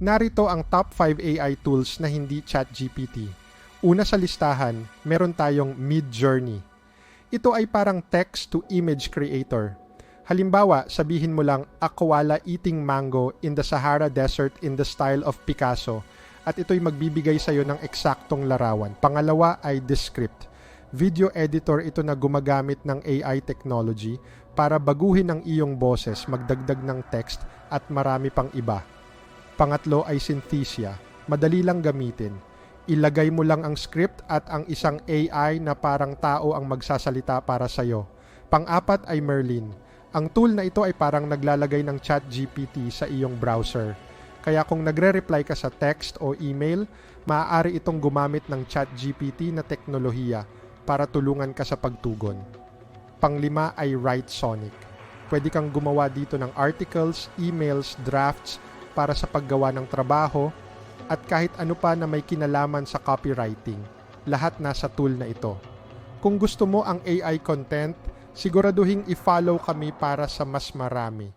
Narito ang top 5 AI tools na hindi ChatGPT. Una sa listahan, meron tayong Midjourney. Ito ay parang text-to-image creator. Halimbawa, sabihin mo lang, a koala eating mango in the Sahara Desert in the style of Picasso, at ito'y magbibigay sa iyo ng eksaktong larawan. Pangalawa ay Descript. Video editor ito na gumagamit ng AI technology para baguhin ang iyong boses, magdagdag ng text at marami pang iba. Pangatlo ay Synthesia. Madali lang gamitin. Ilagay mo lang ang script at ang isang AI na parang tao ang magsasalita para sa iyo. Pang-apat ay Merlin. Ang tool na ito ay parang naglalagay ng ChatGPT sa iyong browser. Kaya kung nagre-reply ka sa text o email, maaari itong gumamit ng ChatGPT na teknolohiya para tulungan ka sa pagtugon. Panglima ay Writesonic. Pwede kang gumawa dito ng articles, emails, drafts, para sa paggawa ng trabaho, at kahit ano pa na may kinalaman sa copywriting. Lahat nasa tool na ito. Kung gusto mo ang AI content, siguraduhin i-follow kami para sa mas marami.